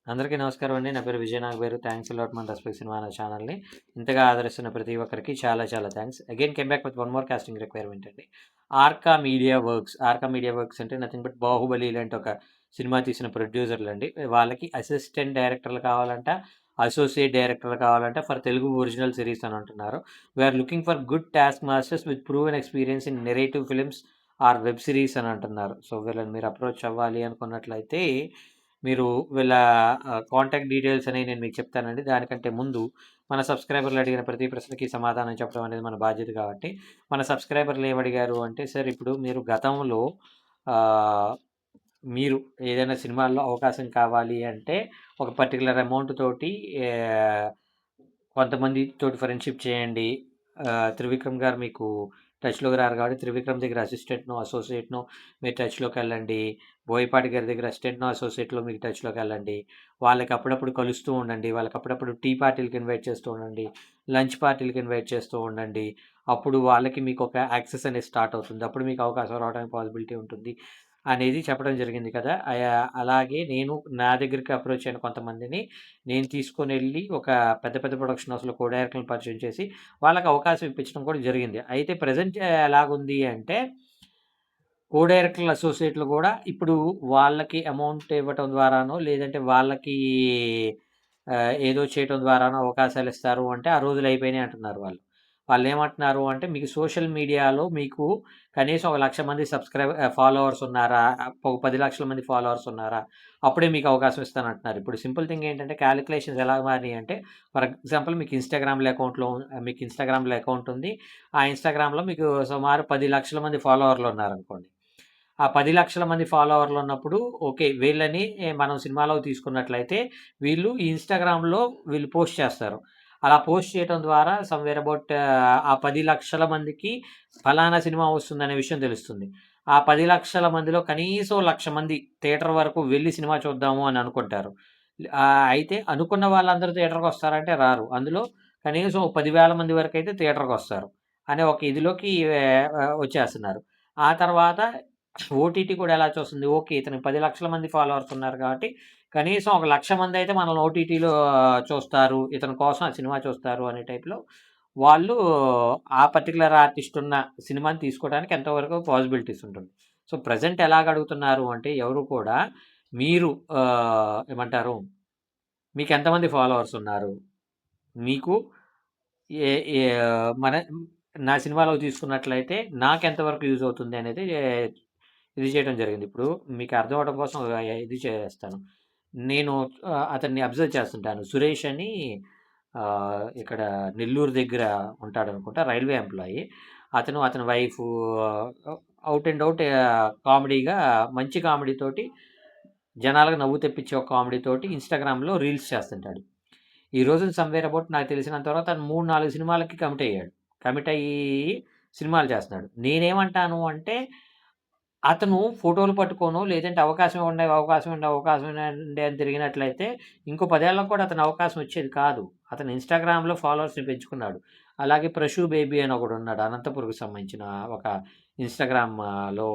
అందరికీ నమస్కారం అండి. నా పేరు విజయ్ నాగబేరు. థ్యాంక్స్ అలాట్ మన రెస్పెక్ట్ సినిమా అనే ఛానల్‌ని ఇంతగా ఆదరిస్తున్న ప్రతి ఒక్కరికి చాలా చాలా thanks. Again came back with one more casting requirement అండి. ఆర్కా మీడియా వర్క్స్ అంటే నథింగ్ బట్ 'బాహుబలి' ఇలాంటి ఒక సినిమా తీసిన ప్రొడ్యూసర్‌లండి. వాళ్ళకి అసిస్టెంట్ డైరెక్టర్లు కావాలంట, అసోసియేట్ డైరెక్టర్లు కావాలంట ఫర్ తెలుగు ఒరిజినల్ సిరీస్ అని అంటున్నారు. We are looking for good task masters with proven experience in narrative films or web series అని అంటున్నారు. సో వీళ్ళని మీరు అప్రోచ్ అవ్వాలి అనుకున్నట్లయితే మీరు వీళ్ళ కాంటాక్ట్ డీటెయిల్స్ అనేవి నేను మీకు చెప్తానండి. దానికంటే ముందు మన సబ్స్క్రైబర్లు అడిగిన ప్రతి ప్రశ్నకి సమాధానం చెప్పడం అనేది మన బాధ్యత కాబట్టి, మన సబ్స్క్రైబర్లు ఏమడిగారు అంటే, సార్ ఇప్పుడు మీరు గతంలో ఆహ్, మీరు ఏదైనా సినిమాల్లో అవకాశం కావాలి అంటే, ఒక పర్టిక్యులర్ అమౌంట్ తోటి ఆహ్, కొంతమందితోటి ఫ్రెండ్‌షిప్ చేయండి. 'త్రివిక్రమ్' గారు మీకు టచ్‌లోకి రారు కాబట్టి 'త్రివిక్రమ్' దగ్గర అసిస్టెంట్‌నో, అసోసియేట్‌నో మీరు టచ్‌లోకెళ్ళండి. బోయపాటి గారి దగ్గర అసిస్టెంట్‌నో, అసోసియేట్‌లో మీకు టచ్‌లోకెళ్ళండి. వాళ్ళకి అప్పుడప్పుడు కలుస్తూ ఉండండి. వాళ్ళకి అప్పుడప్పుడు టీ పార్టీలకి ఇన్వైట్ చేస్తూ ఉండండి. లంచ్ పార్టీలకి ఇన్వైట్ చేస్తూ ఉండండి. అప్పుడు వాళ్ళకి మీకు ఒక యాక్సెస్ అనేది స్టార్ట్ అవుతుంది. అప్పుడు మీకు అవకాశం రావడానికి పాసిబిలిటీ ఉంటుంది అనేది చెప్పడం జరిగింది కదా! అలాగే నేను నా దగ్గరికి అప్రోచ్ అయిన కొంతమందిని నేను తీసుకొనెళ్ళి ఒక పెద్ద పెద్ద ప్రొడక్షన్ హౌస్‌లో కో డైరెక్టర్‌లని పరిచయం చేసి వాళ్ళకి అవకాశం ఇప్పించడం కూడా జరిగింది. అయితే ప్రెజెంట్ ఎలాగుంది అంటే కో డైరెక్టర్‌లు, అసోసియేట్‌లు గూడా ఇప్పుడు వాళ్ళకి అమౌంట్ ఇవ్వటం ద్వారానో, లేదంటే వాళ్ళకి ఏదో చేయటం ద్వారానో అవకాశాలిస్తారు అంటే, ఆ రోజులయిపోయినాయి అంటున్నారు వాళ్ళు. వాళ్ళేమంటున్నారు అంటే, మీకు సోషల్ మీడియాలో మీకు కనీసం 1,00,000 మంది ఫాలోవర్స్ ఉన్నారా? ఒక 10,00,000 మంది ఫాలోవర్స్ ఉన్నారా? అప్పుడే మీకు అవకాశం ఇస్తానంటున్నారు. ఇప్పుడు సింపుల్ థింగ్ ఏంటంటే, కాలిక్యులేషన్స్ ఎలా మారినియంటే, ఫర్ ఎగ్జాంపుల్ మీకు ఇన్‌స్టాగ్రామ్‌లో అకౌంట్ ఉంది. ఆ ఇన్‌స్టాగ్రామ్‌లో మీకు సుమారు 10,00,000 మంది ఫాలోవర్లు ఉన్నారనుకోండి. ఆ 10,00,000 మంది ఫాలోవర్లున్నప్పుడు ఓకే. వీళ్ళని మనం సినిమాలోకి తీసుకున్నట్లయితే వీళ్ళు ఈ ఇన్‌స్టాగ్రామ్‌లో వీళ్ళు పోస్ట్ చేస్తారు. అలా పోస్ట్ చేయటం ద్వారా సమ్‌వేర్ అబౌట్ ఆ 10,00,000 మందికి ఫలానా సినిమా వస్తుందనే విషయం తెలుస్తుంది. ఆ 10,00,000 మందిలో కనీసం 1,00,000 మంది థియేటర్ వరకు వెళ్లి సినిమా చూద్దాము అని అనుకుంటారు. అయితే అనుకున్న వాళ్ళందరూ థియేటర్‌కొస్తారంటే రారు. అందులో కనీసం 10,000 మంది వరకైతే థియేటర్‌కొస్తారు. అనే ఒక ఇదిలోకి వచ్చేస్తున్నారు. ఆ తర్వాత ఓటీటీ కూడా ఎలా చూస్తుంది? ఓకే. ఇతనికి 10,00,000 మంది ఫాలోవర్స్ ఉన్నారు కాబట్టి, కనీసం ఒక 1,00,000 మందయితే మనల్ని ఓటీటీలో చూస్తారు. ఇతని కోసం ఆ సినిమా చూస్తారు అనే టైప్‌లో వాళ్ళు ఆ పర్టిక్యులర్ ఆర్టిస్ట్ ఉన్న సినిమాని తీసుకోవడానికి ఎంతవరకు పాసిబిలిటీస్ ఉంటుంది. సో, ప్రెజెంట్ ఎలాగడుగుతున్నారు అంటే ఎవరు కూడా మీరు ఏమంటారు? మీకెంతమంది ఫాలోవర్స్ ఉన్నారు? మీకు ఏ ఏ మన నా సినిమాలో తీసుకున్నట్లయితే నాకెంత వరకు యూజ్ అవుతుంది అనేది ఇది చేయడం జరిగింది. ఇప్పుడు మీకు అర్థం అవ్వడం కోసం ఇది చేస్తాను. నేను అతన్ని అబ్జర్వ్ చేస్తుంటాను. సురేష్ అని ఇక్కడ నెల్లూరు దగ్గర ఉంటాడనుకుంటా. Railway employee. అతని వైఫు ఔట్ అండ్ ఔట్ కామెడీగా మంచి కామెడీ తోటి జనాలకు నవ్వు తెప్పించే ఒక కామెడీ తోటి ఇన్‌స్టాగ్రామ్‌లో రీల్స్ చేస్తుంటాడు. ఈ రోజున సమ్‌వేర్ అబౌట్ నాకు తెలిసినంత వరకు తను 3, 4 సినిమాలకి కమిట్ అయ్యాడు. కమిట్ అయ్యి సినిమాలు చేస్తున్నాడు. నేనేమంటాను అంటే అతను ఫోటోలు పట్టుకోనో, లేదంటే అవకాశం ఇవ్వండి అని తిరిగినట్లయితే, ఇంకో 10 ఏళ్ళకి కూడా అతని అవకాశం వచ్చేది కాదు. అతను ఇన్‌స్టాగ్రామ్‌లో ఫాలోవర్స్‌ని పెంచుకున్నాడు. అలాగే 'ప్రశు బేబీ' అని ఒకడున్నాడు. అనంతపుర్‌కి సంబంధించిన ఒక ఇన్‌స్టాగ్రామ్‌లో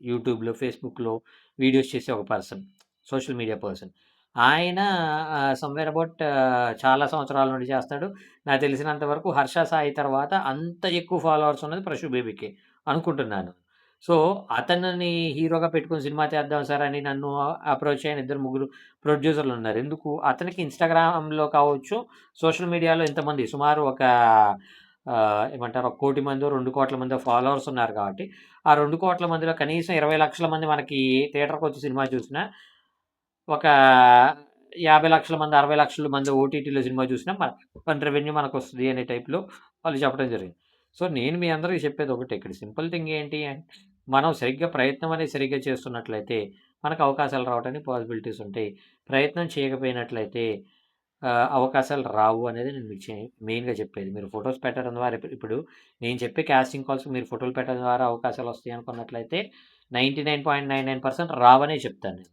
యూట్యూబ్‌లో, ఫేస్‌బుక్‌లో వీడియోస్ చేసే ఒక పర్సన్. Social media person. ఆయన సమ్‌వేర్ అబౌట్ చాలా సంవత్సరాల నుండి చేస్తాడు. నాకు తెలిసినంత వరకు 'హర్ష సాయి' తర్వాత అంత ఎక్కువ ఫాలోవర్స్ ఉన్నది 'ప్రశు బేబీకే' అనుకుంటున్నాను. సో, అతనిని హీరోగా పెట్టుకొని సినిమా చేద్దాం సార్ అని నన్ను అప్రోచ్ అయిన ఇద్దరు, ముగ్గురు ప్రొడ్యూసర్‌లున్నారు. ఎందుకు? అతనికి ఇన్‌స్టాగ్రామ్‌లో కావచ్చు, సోషల్ మీడియాలో ఇంతమంది సుమారు ఒక ఏమంటారు? 1,00,00,000 మందో, 2,00,00,000 మందో ఫాలోవర్స్ ఉన్నారు కాబట్టి, ఆ 2,00,00,000 మందిలో కనీసం 20,00,000 మంది మనకి థియేటర్‌కొచ్చి సినిమా చూసినా, ఒక 50,00,000 మంది, 60,00,000 మంది ఓటీటీలో సినిమా చూసినా మన రెవెన్యూ మనకొస్తది అనే టైప్‌లో వాళ్ళు చెప్పడం జరిగింది. సో, నేను మీ అందరికి చెప్పేది ఒకటే ఇక్కడ సింపుల్ థింగ్ ఏంటి అంటే మనం సరిగ్గా ప్రయత్నం అనేది సరిగ్గా చేస్తున్నట్లయితే, మనకు అవకాశాలు రావడానికి పాసిబిలిటీస్ ఉంటాయి. ప్రయత్నం చేయకపోయినట్లయితే అవకాశాలు రావు అనేది నేను మీకు మెయిన్‌గా చెప్పేది. మీరు ఫోటోస్ పెట్టడం ద్వారా ఇప్పుడు నేను చెప్పే కాస్టింగ్ కాల్స్‌కి మీరు ఫోటోలు పెట్టడం ద్వారా అవకాశాలొస్తాయి అనుకున్నట్లయితే 99.99% రావనే చెప్తాను నేను.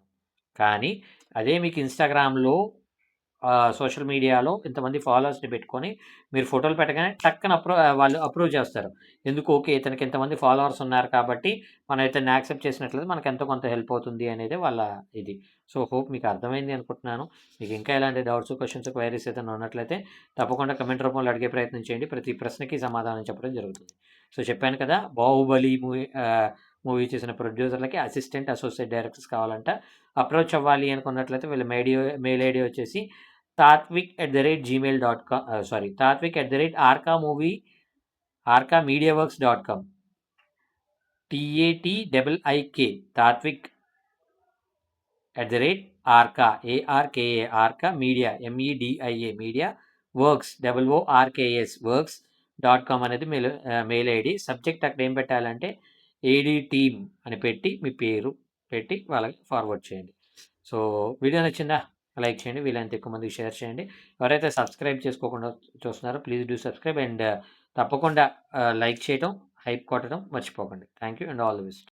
కానీ అదే మీకు ఇన్‌స్టాగ్రామ్‌లో సోషల్ మీడియాలో ఇంతమంది ఫాలోవర్స్‌ని పెట్టుకొని మీరు ఫోటోలు పెట్టగానే టక్కన వాళ్ళు అప్రూవ్ చేస్తారు. ఎందుకు ఓకే. ఇతనికి ఇంతమంది ఫాలోవర్స్ ఉన్నారు కాబట్టి మనం ఇతన్ని యాక్సెప్ట్ చేసినట్లయితే మనకు ఎంతో కొంత హెల్ప్ అవుతుంది అనేదే వాళ్ళ ఇది. సో, హోప్ మీకు అర్థమైంది అనుకుంటున్నాను. మీకు ఇంకా ఎలాంటి డౌట్స్, క్వెషన్స్, క్వైరీస్ ఏదైనా ఉన్నట్లయితే తప్పకుండా కమెంట్ రూపంలో అడిగే ప్రయత్నం చేయండి. ప్రతి ప్రశ్నకి సమాధానం చెప్పడం జరుగుతుంది. సో, చెప్పాను కదా! 'బాహుబలి' మూవీ చేసిన ప్రొడ్యూసర్‌లకి అసిస్టెంట్, అసోసియేట్ డైరెక్టర్స్ కావాలంట. అప్రోచ్ అవ్వాలి అనుకున్నట్లయితే వీళ్ళ మెయిల్ ఐడీ వచ్చేసి tatvik@gmail.com tatvik@arkamediaworks.com tatvik @arka arka media media works works.com అనేది మెయిల్ ఐడి. సబ్జెక్ట్ అక్కడ ఏం పెట్టాలంటే ఏడీ టీమ్ అని పెట్టి మీ పేరు పెట్టి వాళ్ళకి ఫార్వర్డ్ చేయండి. సో, వీడియో నచ్చిందా? లైక్ చేయండి. వీలైనంత ఎక్కువ మందికి షేర్ చేయండి. ఎవరైతే సబ్స్క్రైబ్ చేసుకోకుండా చూస్తున్నారో ప్లీజ్ డూ సబ్స్క్రైబ్ అండ్ తప్పకుండా లైక్ చేయటం, హైప్ కొట్టడం మర్చిపోకండి. Thank you and all the best.